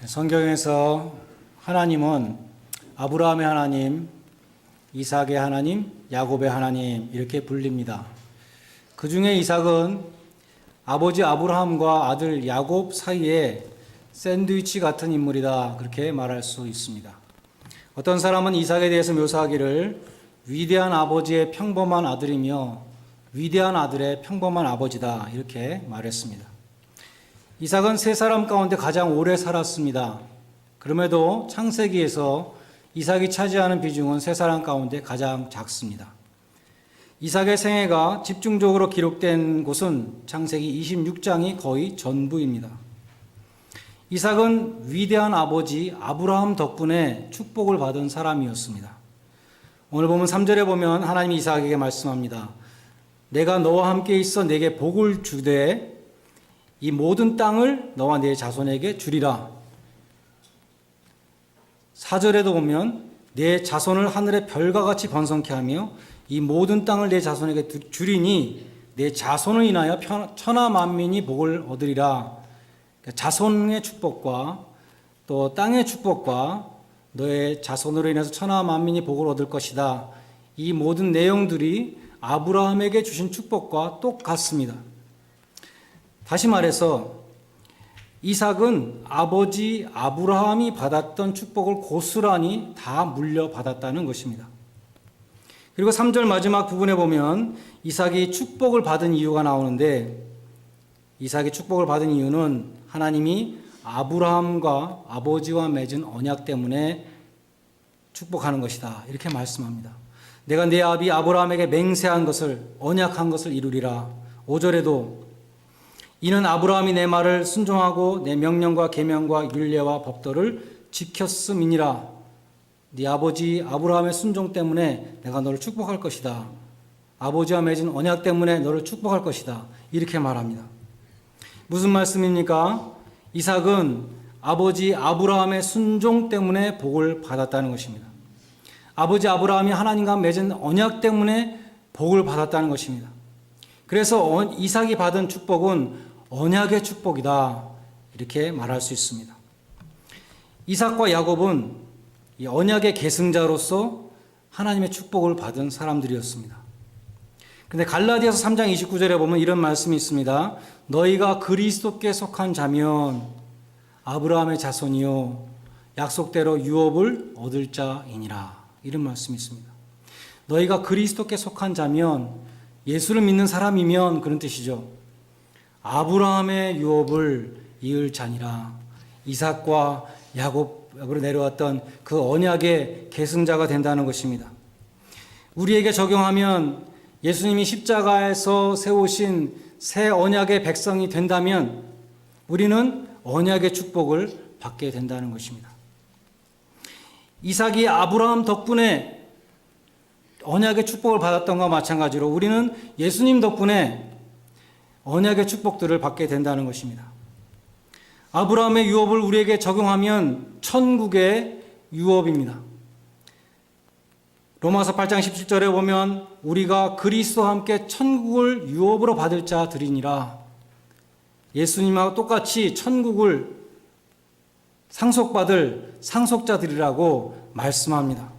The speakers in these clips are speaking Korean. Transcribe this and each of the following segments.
성경에서 하나님은 아브라함의 하나님, 이삭의 하나님, 야곱의 하나님 이렇게 불립니다. 그 중에 이삭은 아버지 아브라함과 아들 야곱 사이에 샌드위치 같은 인물이다, 그렇게 말할 수 있습니다. 어떤 사람은 이삭에 대해서 묘사하기를 위대한 아버지의 평범한 아들이며 위대한 아들의 평범한 아버지다, 이렇게 말했습니다. 이삭은 세 사람 가운데 가장 오래 살았습니다. 그럼에도 창세기에서 이삭이 차지하는 비중은 세 사람 가운데 가장 작습니다. 이삭의 생애가 집중적으로 기록된 곳은 창세기 26장이 거의 전부입니다. 이삭은 위대한 아버지 아브라함 덕분에 축복을 받은 사람이었습니다. 오늘 보면 3절에 보면 하나님이 이삭에게 말씀합니다. 내가 너와 함께 있어 내게 복을 주되 이 모든 땅을 너와 네 자손에게 주리라. 4절에도 보면 내 자손을 하늘의 별과 같이 번성케 하며 이 모든 땅을 내 자손에게 주리니 내 자손을 인하여 천하 만민이 복을 얻으리라. 자손의 축복과 또 땅의 축복과 너의 자손으로 인해서 천하 만민이 복을 얻을 것이다. 이 모든 내용들이 아브라함에게 주신 축복과 똑같습니다. 다시 말해서 이삭은 아버지 아브라함이 받았던 축복을 고스란히 다 물려받았다는 것입니다. 그리고 3절 마지막 부분에 보면 이삭이 축복을 받은 이유가 나오는데, 이삭이 축복을 받은 이유는 하나님이 아브라함과 아버지와 맺은 언약 때문에 축복하는 것이다, 이렇게 말씀합니다. 내가 내 아비 아브라함에게 맹세한 것을, 언약한 것을 이루리라. 5절에도 이는 아브라함이 내 말을 순종하고 내 명령과 계명과 율례와 법도를 지켰음이니라. 네 아버지 아브라함의 순종 때문에 내가 너를 축복할 것이다. 아버지와 맺은 언약 때문에 너를 축복할 것이다, 이렇게 말합니다. 무슨 말씀입니까? 이삭은 아버지 아브라함의 순종 때문에 복을 받았다는 것입니다. 아버지 아브라함이 하나님과 맺은 언약 때문에 복을 받았다는 것입니다. 그래서 이삭이 받은 축복은 언약의 축복이다, 이렇게 말할 수 있습니다. 이삭과 야곱은 이 언약의 계승자로서 하나님의 축복을 받은 사람들이었습니다. 그런데 갈라디아서 3장 29절에 보면 이런 말씀이 있습니다. 너희가 그리스도께 속한 자면 아브라함의 자손이요 약속대로 유업을 얻을 자이니라, 이런 말씀이 있습니다. 너희가 그리스도께 속한 자면, 예수를 믿는 사람이면 그런 뜻이죠. 아브라함의 유업을 이을 자니라. 이삭과 야곱으로 내려왔던 그 언약의 계승자가 된다는 것입니다. 우리에게 적용하면 예수님이 십자가에서 세우신 새 언약의 백성이 된다면 우리는 언약의 축복을 받게 된다는 것입니다. 이삭이 아브라함 덕분에 언약의 축복을 받았던 것과 마찬가지로 우리는 예수님 덕분에 언약의 축복들을 받게 된다는 것입니다. 아브라함의 유업을 우리에게 적용하면 천국의 유업입니다. 로마서 8장 17절에 보면 우리가 그리스도와 함께 천국을 유업으로 받을 자들이니라. 예수님하고 똑같이 천국을 상속받을 상속자들이라고 말씀합니다.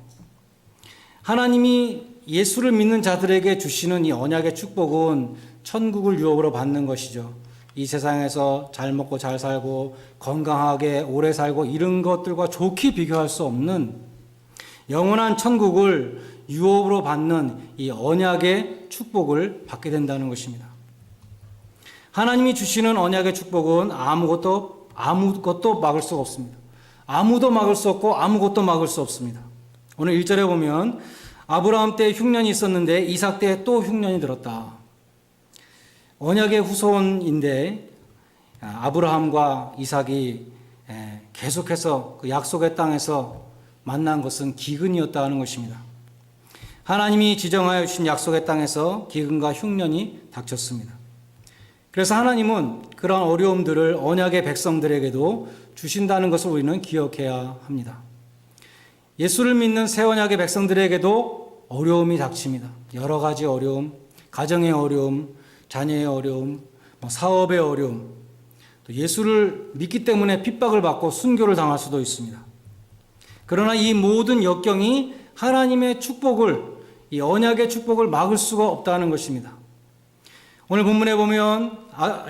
하나님이 예수를 믿는 자들에게 주시는 이 언약의 축복은 천국을 유업으로 받는 것이죠. 이 세상에서 잘 먹고 잘 살고 건강하게 오래 살고 이런 것들과 좋게 비교할 수 없는 영원한 천국을 유업으로 받는 이 언약의 축복을 받게 된다는 것입니다. 하나님이 주시는 언약의 축복은 아무것도 막을 수가 없습니다. 아무도 막을 수 없고 아무것도 막을 수 없습니다. 오늘 1절에 보면 아브라함 때 흉년이 있었는데 이삭 때 또 흉년이 들었다. 언약의 후손인데 아브라함과 이삭이 계속해서 그 약속의 땅에서 만난 것은 기근이었다는 것입니다. 하나님이 지정하여 주신 약속의 땅에서 기근과 흉년이 닥쳤습니다. 그래서 하나님은 그런 어려움들을 언약의 백성들에게도 주신다는 것을 우리는 기억해야 합니다. 예수를 믿는 새 언약의 백성들에게도 어려움이 닥칩니다. 여러 가지 어려움, 가정의 어려움, 자녀의 어려움, 사업의 어려움, 또 예수를 믿기 때문에 핍박을 받고 순교를 당할 수도 있습니다. 그러나 이 모든 역경이 하나님의 축복을, 이 언약의 축복을 막을 수가 없다는 것입니다. 오늘 본문에 보면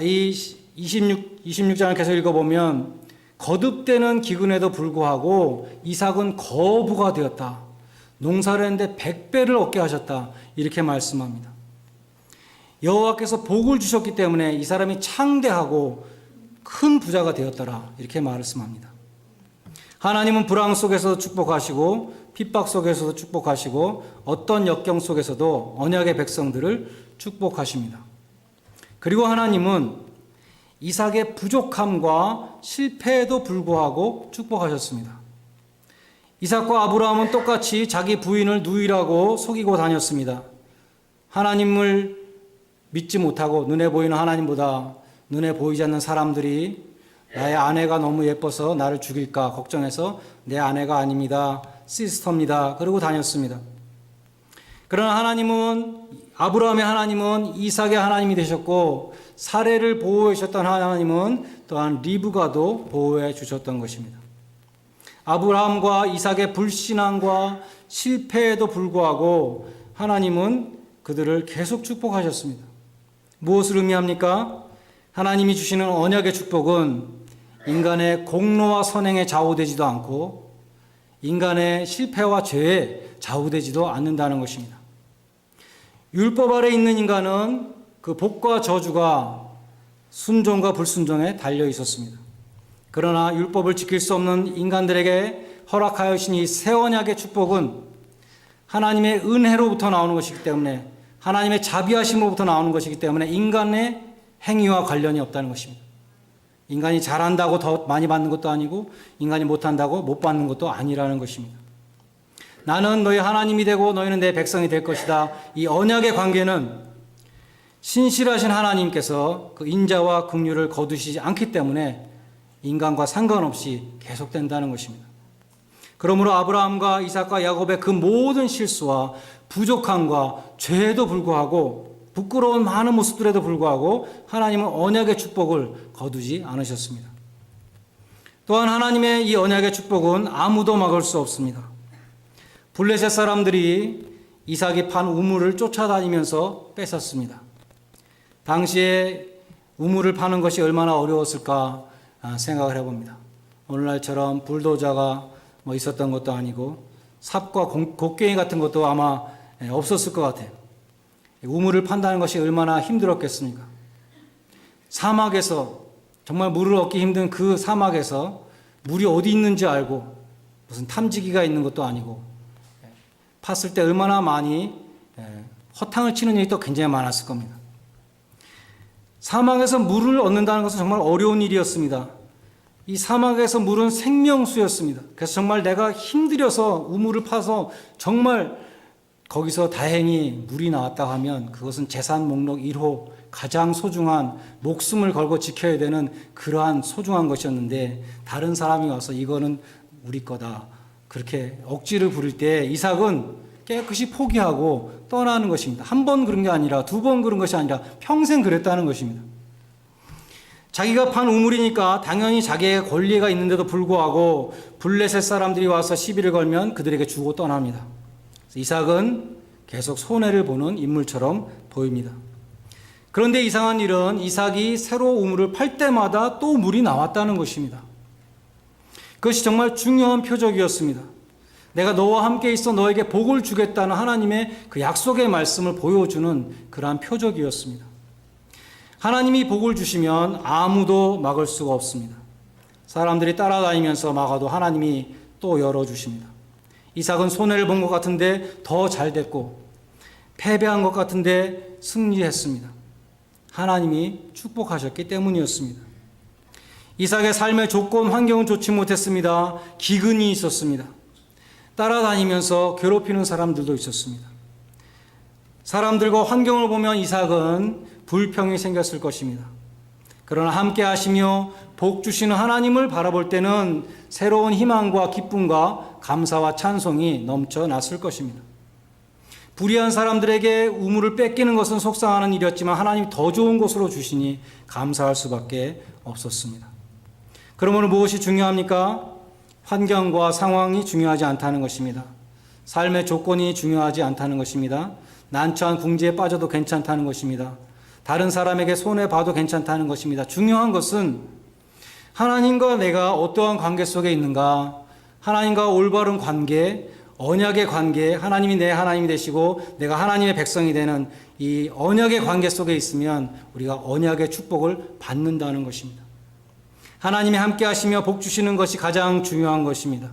이 26장을 계속 읽어보면 거듭되는 기근에도 불구하고 이삭은 거부가 되었다. 농사를 했는데 100배를 얻게 하셨다. 이렇게 말씀합니다. 여호와께서 복을 주셨기 때문에 이 사람이 창대하고 큰 부자가 되었더라. 이렇게 말씀합니다. 하나님은 불황 속에서도 축복하시고 핍박 속에서도 축복하시고 어떤 역경 속에서도 언약의 백성들을 축복하십니다. 그리고 하나님은 이삭의 부족함과 실패에도 불구하고 축복하셨습니다. 이삭과 아브라함은 똑같이 자기 부인을 누이라고 속이고 다녔습니다. 하나님을 믿지 못하고 눈에 보이는 하나님보다 눈에 보이지 않는 사람들이 나의 아내가 너무 예뻐서 나를 죽일까 걱정해서 내 아내가 아닙니다. 시스터입니다. 그러고 다녔습니다. 그러나 아브라함의 하나님은 이삭의 하나님이 되셨고 사례를 보호해 주셨던 하나님은 또한 리브가도 보호해 주셨던 것입니다. 아브라함과 이삭의 불신앙과 실패에도 불구하고 하나님은 그들을 계속 축복하셨습니다. 무엇을 의미합니까? 하나님이 주시는 언약의 축복은 인간의 공로와 선행에 좌우되지도 않고 인간의 실패와 죄에 좌우되지도 않는다는 것입니다. 율법 아래 있는 인간은 그 복과 저주가 순종과 불순종에 달려 있었습니다. 그러나 율법을 지킬 수 없는 인간들에게 허락하여 주신 이 새 언약의 축복은 하나님의 은혜로부터 나오는 것이기 때문에 하나님의 자비하심으로부터 나오는 것이기 때문에 인간의 행위와 관련이 없다는 것입니다. 인간이 잘한다고 더 많이 받는 것도 아니고 인간이 못한다고 못 받는 것도 아니라는 것입니다. 나는 너희 하나님이 되고 너희는 내 백성이 될 것이다. 이 언약의 관계는 신실하신 하나님께서 그 인자와 긍휼을 거두시지 않기 때문에 인간과 상관없이 계속된다는 것입니다. 그러므로 아브라함과 이삭과 야곱의 그 모든 실수와 부족함과 죄에도 불구하고 부끄러운 많은 모습들에도 불구하고 하나님은 언약의 축복을 거두지 않으셨습니다. 또한 하나님의 이 언약의 축복은 아무도 막을 수 없습니다. 블레셋 사람들이 이삭이 판 우물을 쫓아다니면서 뺏었습니다. 당시에 우물을 파는 것이 얼마나 어려웠을까 생각을 해봅니다. 오늘날처럼 불도저가 있었던 것도 아니고 삽과 곡괭이 같은 것도 아마 없었을 것 같아요. 우물을 판다는 것이 얼마나 힘들었겠습니까? 사막에서 정말 물을 얻기 힘든 그 사막에서 물이 어디 있는지 알고 무슨 탐지기가 있는 것도 아니고 팠을 때 얼마나 많이 허탕을 치는 일이 또 굉장히 많았을 겁니다. 사막에서 물을 얻는다는 것은 정말 어려운 일이었습니다. 이 사막에서 물은 생명수였습니다. 그래서 정말 내가 힘들여서 우물을 파서 정말 거기서 다행히 물이 나왔다 하면 그것은 재산 목록 1호 가장 소중한 목숨을 걸고 지켜야 되는 그러한 소중한 것이었는데 다른 사람이 와서 이거는 우리 거다 그렇게 억지를 부릴 때 이삭은 깨끗이 포기하고 떠나는 것입니다. 한 번 그런 게 아니라 두 번 그런 것이 아니라 평생 그랬다는 것입니다. 자기가 판 우물이니까 당연히 자기의 권리가 있는데도 불구하고 블레셋 사람들이 와서 시비를 걸면 그들에게 주고 떠납니다. 이삭은 계속 손해를 보는 인물처럼 보입니다. 그런데 이상한 일은 이삭이 새로 우물을 팔 때마다 또 물이 나왔다는 것입니다. 그것이 정말 중요한 표적이었습니다. 내가 너와 함께 있어 너에게 복을 주겠다는 하나님의 그 약속의 말씀을 보여주는 그러한 표적이었습니다. 하나님이 복을 주시면 아무도 막을 수가 없습니다. 사람들이 따라다니면서 막아도 하나님이 또 열어주십니다. 이삭은 손해를 본 것 같은데 더 잘 됐고 패배한 것 같은데 승리했습니다. 하나님이 축복하셨기 때문이었습니다. 이삭의 삶의 조건, 환경은 좋지 못했습니다. 기근이 있었습니다. 따라다니면서 괴롭히는 사람들도 있었습니다. 사람들과 환경을 보면 이삭은 불평이 생겼을 것입니다. 그러나 함께 하시며 복 주시는 하나님을 바라볼 때는 새로운 희망과 기쁨과 감사와 찬송이 넘쳐났을 것입니다. 불의한 사람들에게 우물을 뺏기는 것은 속상하는 일이었지만 하나님이 더 좋은 곳으로 주시니 감사할 수밖에 없었습니다. 그러므로 무엇이 중요합니까? 환경과 상황이 중요하지 않다는 것입니다. 삶의 조건이 중요하지 않다는 것입니다. 난처한 궁지에 빠져도 괜찮다는 것입니다. 다른 사람에게 손해봐도 괜찮다는 것입니다. 중요한 것은 하나님과 내가 어떠한 관계 속에 있는가, 하나님과 올바른 관계, 언약의 관계, 하나님이 내 하나님이 되시고 내가 하나님의 백성이 되는 이 언약의 관계 속에 있으면 우리가 언약의 축복을 받는다는 것입니다. 하나님이 함께 하시며 복 주시는 것이 가장 중요한 것입니다.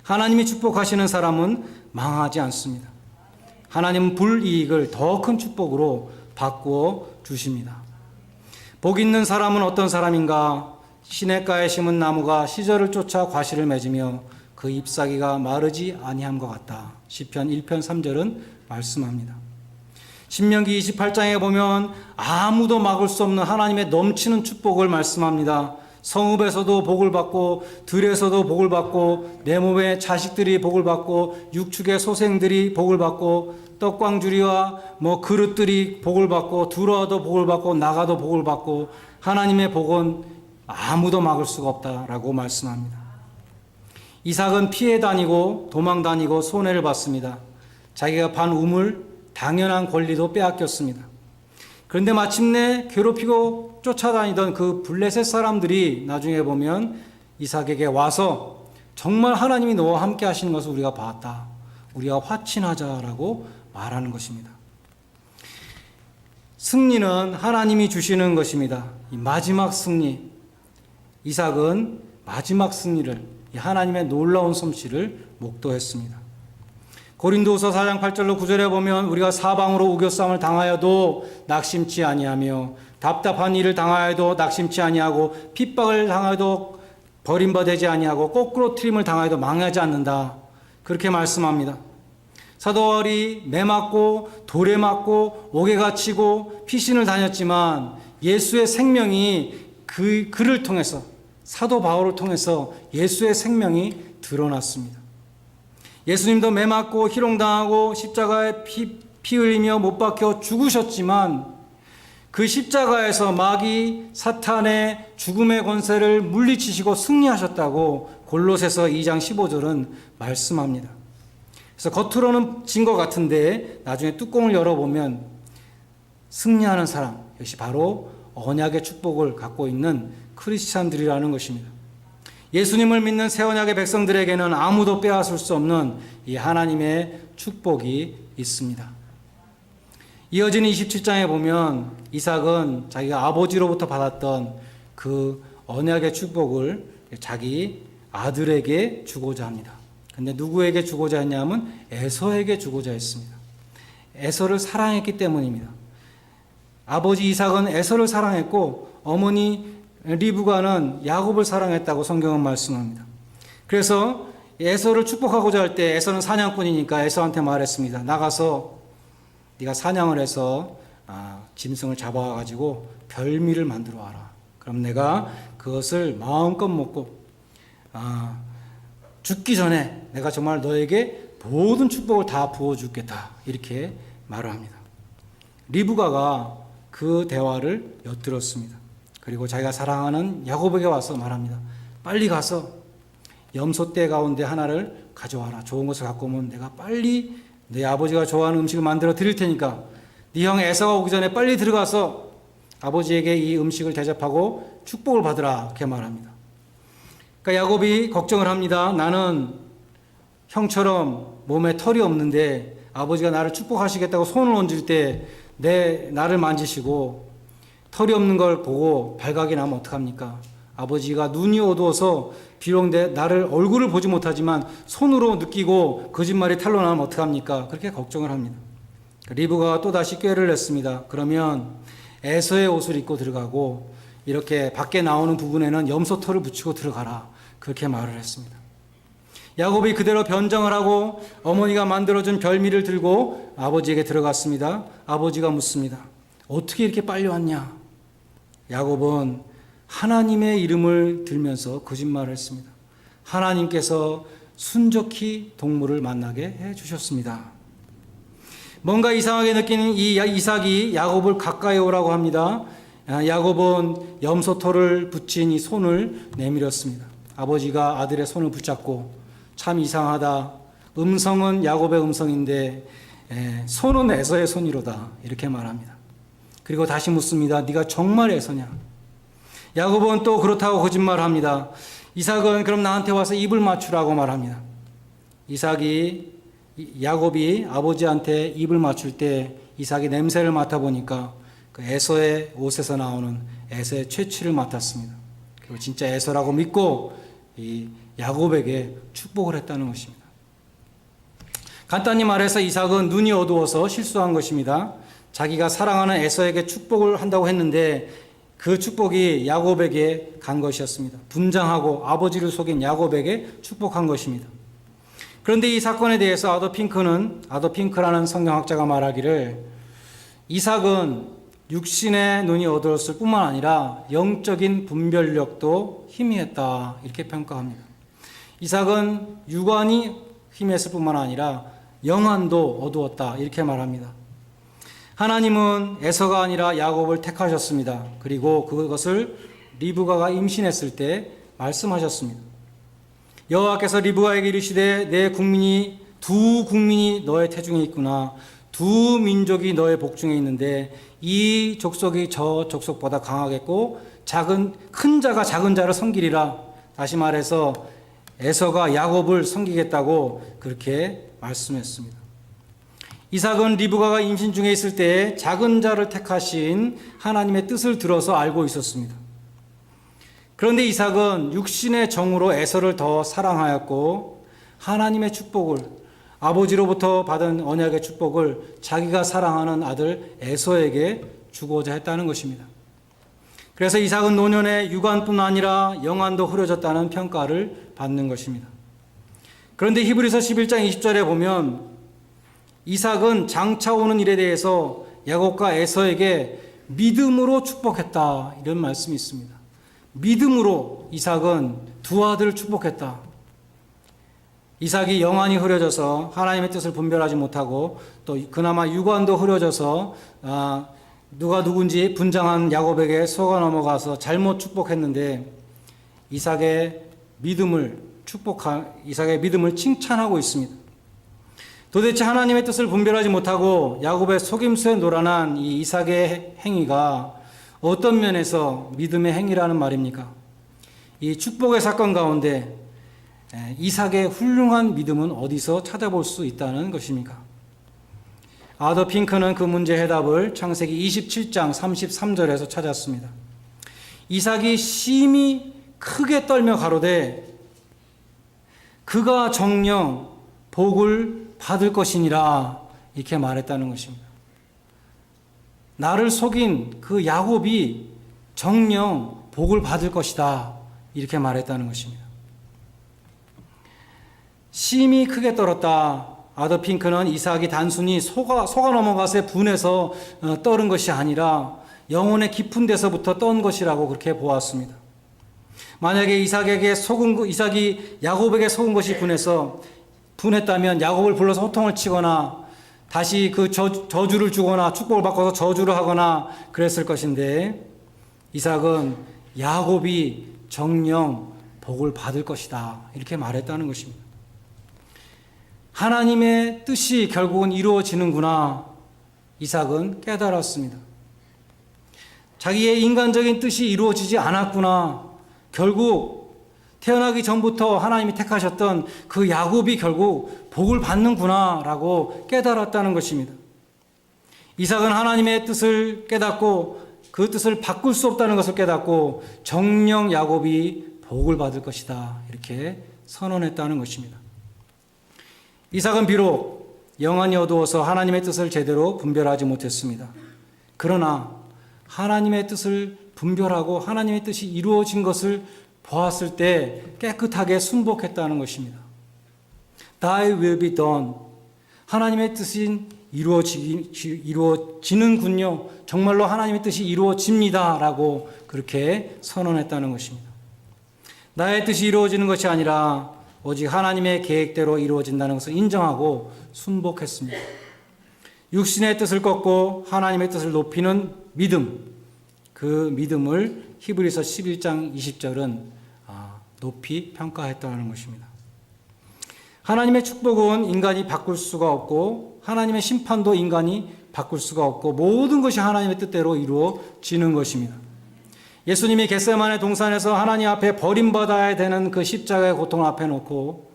하나님이 축복하시는 사람은 망하지 않습니다. 하나님은 불이익을 더 큰 축복으로 바꾸어 주십니다. 복 있는 사람은 어떤 사람인가? 시냇가에 심은 나무가 시절을 쫓아 과실을 맺으며 그 잎사귀가 마르지 아니함과 같다. 시편 1편 3절은 말씀합니다. 신명기 28장에 보면 아무도 막을 수 없는 하나님의 넘치는 축복을 말씀합니다. 성읍에서도 복을 받고 들에서도 복을 받고 내 몸의 자식들이 복을 받고 육축의 소생들이 복을 받고 떡광주리와 그릇들이 복을 받고 들어와도 복을 받고 나가도 복을 받고 하나님의 복은 아무도 막을 수가 없다라고 말씀합니다. 이삭은 피해 다니고 도망 다니고 손해를 봤습니다. 자기가 반 우물 당연한 권리도 빼앗겼습니다. 그런데 마침내 괴롭히고 쫓아다니던 그 블레셋 사람들이 나중에 보면 이삭에게 와서 정말 하나님이 너와 함께 하시는 것을 우리가 봤다. 우리가 화친하자라고 말하는 것입니다. 승리는 하나님이 주시는 것입니다. 이 마지막 승리. 이삭은 마지막 승리를 하나님의 놀라운 솜씨를 목도했습니다. 고린도후서 4장 8절로 9절에 보면 우리가 사방으로 우겨쌈을 당하여도 낙심치 아니하며 답답한 일을 당하여도 낙심치 아니하고 핍박을 당하여도 버림받지 아니하고 거꾸로 트림을 당하여도 망하지 않는다. 그렇게 말씀합니다. 사도 바울이 매 맞고 돌에 맞고 옥에 갇히고 피신을 다녔지만 예수의 생명이 그를 통해서 사도 바울을 통해서 예수의 생명이 드러났습니다. 예수님도 매 맞고 희롱당하고 십자가에 피 흘리며 못 박혀 죽으셨지만 그 십자가에서 마귀 사탄의 죽음의 권세를 물리치시고 승리하셨다고 골로새서 2장 15절은 말씀합니다. 그래서 겉으로는 진 것 같은데 나중에 뚜껑을 열어보면 승리하는 사람, 이것이 바로 언약의 축복을 갖고 있는 크리스찬들이라는 것입니다. 예수님을 믿는 새 언약의 백성들에게는 아무도 빼앗을 수 없는 이 하나님의 축복이 있습니다. 이어지는 27장에 보면 이삭은 자기가 아버지로부터 받았던 그 언약의 축복을 자기 아들에게 주고자 합니다. 근데 누구에게 주고자 했냐면 에서에게 주고자 했습니다. 에서를 사랑했기 때문입니다. 아버지 이삭은 에서를 사랑했고 어머니 리브가는 야곱을 사랑했다고 성경은 말씀합니다. 그래서 에서를 축복하고자 할 때 에서는 사냥꾼이니까 에서한테 말했습니다. 나가서 네가 사냥을 해서 짐승을 잡아가지고 별미를 만들어 와라. 그럼 내가 그것을 마음껏 먹고 죽기 전에 내가 정말 너에게 모든 축복을 다 부어주겠다. 이렇게 말을 합니다. 리브가가 그 대화를 엿들었습니다. 그리고 자기가 사랑하는 야곱에게 와서 말합니다. 빨리 가서 염소떼 가운데 하나를 가져와라. 좋은 것을 갖고 오면 내가 빨리 내 아버지가 좋아하는 음식을 만들어 드릴 테니까 네 형 에서가 오기 전에 빨리 들어가서 아버지에게 이 음식을 대접하고 축복을 받으라. 이렇게 말합니다. 그러니까 야곱이 걱정을 합니다. 나는 형처럼 몸에 털이 없는데 아버지가 나를 축복하시겠다고 손을 얹을 때 나를 만지시고 털이 없는 걸 보고 발각이 나면 어떡합니까? 아버지가 눈이 어두워서 비록 나를 얼굴을 보지 못하지만 손으로 느끼고 거짓말이 탄로나면 어떡합니까? 그렇게 걱정을 합니다. 리브가가 또다시 꾀를 냈습니다. 그러면 에서의 옷을 입고 들어가고 이렇게 밖에 나오는 부분에는 염소털을 붙이고 들어가라. 그렇게 말을 했습니다. 야곱이 그대로 변정을 하고 어머니가 만들어준 별미를 들고 아버지에게 들어갔습니다. 아버지가 묻습니다. 어떻게 이렇게 빨리 왔냐? 야곱은 하나님의 이름을 들면서 거짓말을 했습니다. 하나님께서 순적히 동물을 만나게 해주셨습니다. 뭔가 이상하게 느끼는 이 이삭이 야곱을 가까이 오라고 합니다. 야곱은 염소털을 붙인 이 손을 내밀었습니다. 아버지가 아들의 손을 붙잡고 참 이상하다. 음성은 야곱의 음성인데 손은 에서의 손이로다. 이렇게 말합니다. 그리고 다시 묻습니다. 네가 정말 에서냐? 야곱은 또 그렇다고 거짓말합니다. 이삭은 그럼 나한테 와서 입을 맞추라고 말합니다. 야곱이 아버지한테 입을 맞출 때 이삭이 냄새를 맡아보니까 그 에서의 옷에서 나오는 에서의 채취를 맡았습니다. 그리고 진짜 에서라고 믿고 이 야곱에게 축복을 했다는 것입니다. 간단히 말해서 이삭은 눈이 어두워서 실수한 것입니다. 자기가 사랑하는 에서에게 축복을 한다고 했는데 그 축복이 야곱에게 간 것이었습니다. 분장하고 아버지를 속인 야곱에게 축복한 것입니다. 그런데 이 사건에 대해서 아더 핑크라는 성경학자가 말하기를 이삭은 육신의 눈이 어두웠을 뿐만 아니라 영적인 분별력도 희미했다 이렇게 평가합니다. 이삭은 육안이 희미했을 뿐만 아니라 영안도 어두웠다 이렇게 말합니다. 하나님은 에서가 아니라 야곱을 택하셨습니다. 그리고 그것을 리브가가 임신했을 때 말씀하셨습니다. 여호와께서 리브가에게 이르시되 두 국민이 너의 태중에 있구나. 두 민족이 너의 복중에 있는데 이 족속이 저 족속보다 강하겠고 큰 자가 작은 자를 섬기리라. 다시 말해서 에서가 야곱을 섬기겠다고 그렇게 말씀했습니다. 이삭은 리브가가 임신 중에 있을 때 작은 자를 택하신 하나님의 뜻을 들어서 알고 있었습니다. 그런데 이삭은 육신의 정으로 에서를 더 사랑하였고 하나님의 축복을 아버지로부터 받은 언약의 축복을 자기가 사랑하는 아들 에서에게 주고자 했다는 것입니다. 그래서 이삭은 노년에 육안뿐 아니라 영안도 흐려졌다는 평가를 받는 것입니다. 그런데 히브리서 11장 20절에 보면 이삭은 장차 오는 일에 대해서 야곱과 에서에게 믿음으로 축복했다 이런 말씀이 있습니다. 믿음으로 이삭은 두 아들을 축복했다. 이삭이 영안이 흐려져서 하나님의 뜻을 분별하지 못하고 또 그나마 육안도 흐려져서 누가 누군지 분장한 야곱에게 속아 넘어가서 잘못 축복했는데 이삭의 믿음을 칭찬하고 있습니다. 도대체 하나님의 뜻을 분별하지 못하고 야곱의 속임수에 놀아난 이 이삭의 행위가 어떤 면에서 믿음의 행위라는 말입니까? 이 축복의 사건 가운데 이삭의 훌륭한 믿음은 어디서 찾아볼 수 있다는 것입니까? 아더 핑크는 그 문제 해답을 창세기 27장 33절에서 찾았습니다. 이삭이 심히 크게 떨며 가로되 그가 정녕 복을 받을 것이니라 이렇게 말했다는 것입니다. 나를 속인 그 야곱이 정녕 복을 받을 것이다 이렇게 말했다는 것입니다. 심히 크게 떨었다. 아더 핑크는 이삭이 단순히 속아 넘어가서 분해서 떨은 것이 아니라 영혼의 깊은 데서부터 떤 것이라고 그렇게 보았습니다. 만약에 이삭이 야곱에게 속은 것이 분했다면 야곱을 불러서 호통을 치거나 다시 그 저주를 주거나 축복을 바꿔서 저주를 하거나 그랬을 것인데 이삭은 야곱이 정녕 복을 받을 것이다 이렇게 말했다는 것입니다. 하나님의 뜻이 결국은 이루어지는구나 이삭은 깨달았습니다. 자기의 인간적인 뜻이 이루어지지 않았구나. 결국 태어나기 전부터 하나님이 택하셨던 그 야곱이 결국 복을 받는구나 라고 깨달았다는 것입니다. 이삭은 하나님의 뜻을 깨닫고 그 뜻을 바꿀 수 없다는 것을 깨닫고 정녕 야곱이 복을 받을 것이다 이렇게 선언했다는 것입니다. 이삭은 비록 영안이 어두워서 하나님의 뜻을 제대로 분별하지 못했습니다. 그러나 하나님의 뜻을 분별하고 하나님의 뜻이 이루어진 것을 보았을 때 깨끗하게 순복했다는 것입니다. Thy will be done. 하나님의 뜻이 이루어지는군요. 정말로 하나님의 뜻이 이루어집니다. 라고 그렇게 선언했다는 것입니다. 나의 뜻이 이루어지는 것이 아니라 오직 하나님의 계획대로 이루어진다는 것을 인정하고 순복했습니다. 육신의 뜻을 꺾고 하나님의 뜻을 높이는 믿음. 그 믿음을 히브리서 11장 20절은 높이 평가했다는 것입니다. 하나님의 축복은 인간이 바꿀 수가 없고 하나님의 심판도 인간이 바꿀 수가 없고 모든 것이 하나님의 뜻대로 이루어지는 것입니다. 예수님이 겟세마네 동산에서 하나님 앞에 버림받아야 되는 그 십자가의 고통을 앞에 놓고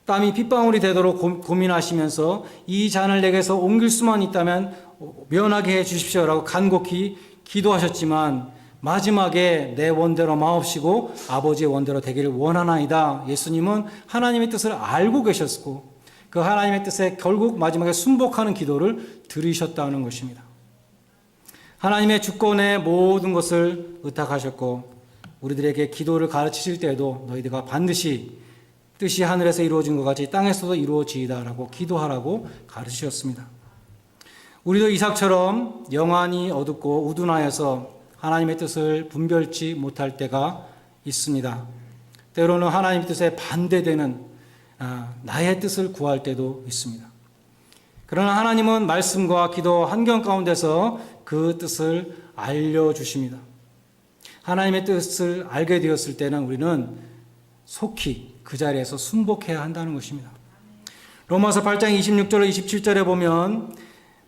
땀이 핏방울이 되도록 고민하시면서 이 잔을 내게서 옮길 수만 있다면 면하게 해 주십시오라고 간곡히 기도하셨지만 마지막에 내 원대로 마옵시고 아버지의 원대로 되기를 원하나이다. 예수님은 하나님의 뜻을 알고 계셨고 그 하나님의 뜻에 결국 마지막에 순복하는 기도를 드리셨다는 것입니다. 하나님의 주권에 모든 것을 의탁하셨고 우리들에게 기도를 가르치실 때에도 너희들과 반드시 뜻이 하늘에서 이루어진 것 같이 땅에서도 이루어지이다라고 기도하라고 가르치셨습니다. 우리도 이삭처럼 영안이 어둡고 우둔하여서 하나님의 뜻을 분별치 못할 때가 있습니다. 때로는 하나님의 뜻에 반대되는 나의 뜻을 구할 때도 있습니다. 그러나 하나님은 말씀과 기도 환경 가운데서 그 뜻을 알려주십니다. 하나님의 뜻을 알게 되었을 때는 우리는 속히 그 자리에서 순복해야 한다는 것입니다. 로마서 8장 26절로 27절에 보면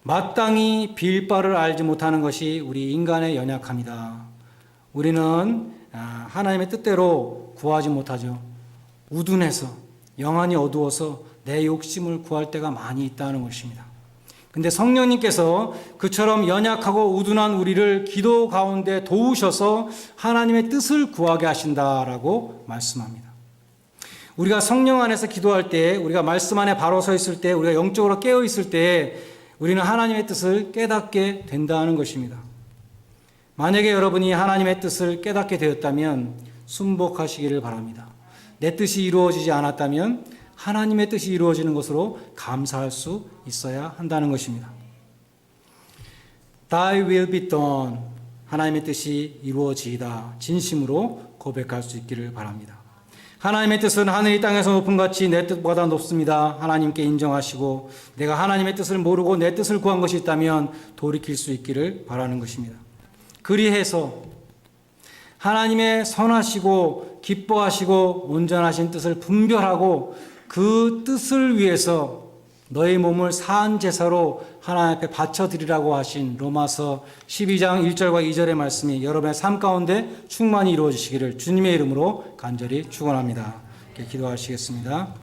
마땅히 빌 바를 알지 못하는 것이 우리 인간의 연약함이다. 우리는 하나님의 뜻대로 구하지 못하죠. 우둔해서 영안이 어두워서 내 욕심을 구할 때가 많이 있다는 것입니다. 근데 성령님께서 그처럼 연약하고 우둔한 우리를 기도 가운데 도우셔서 하나님의 뜻을 구하게 하신다라고 말씀합니다. 우리가 성령 안에서 기도할 때, 우리가 말씀 안에 바로 서 있을 때, 우리가 영적으로 깨어 있을 때 우리는 하나님의 뜻을 깨닫게 된다는 것입니다. 만약에 여러분이 하나님의 뜻을 깨닫게 되었다면 순복하시기를 바랍니다. 내 뜻이 이루어지지 않았다면 하나님의 뜻이 이루어지는 것으로 감사할 수 있어야 한다는 것입니다. Thy will be done. 하나님의 뜻이 이루어지이다. 진심으로 고백할 수 있기를 바랍니다. 하나님의 뜻은 하늘이 땅에서 높은 같이 내 뜻보다 높습니다. 하나님께 인정하시고 내가 하나님의 뜻을 모르고 내 뜻을 구한 것이 있다면 돌이킬 수 있기를 바라는 것입니다. 그리해서 하나님의 선하시고 기뻐하시고 온전하신 뜻을 분별하고 그 뜻을 위해서 너의 몸을 사한 제사로 하나님 앞에 바쳐드리라고 하신 로마서 12장 1절과 2절의 말씀이 여러분의 삶 가운데 충만히 이루어지시기를 주님의 이름으로 간절히 축원합니다. 이렇게 기도하시겠습니다.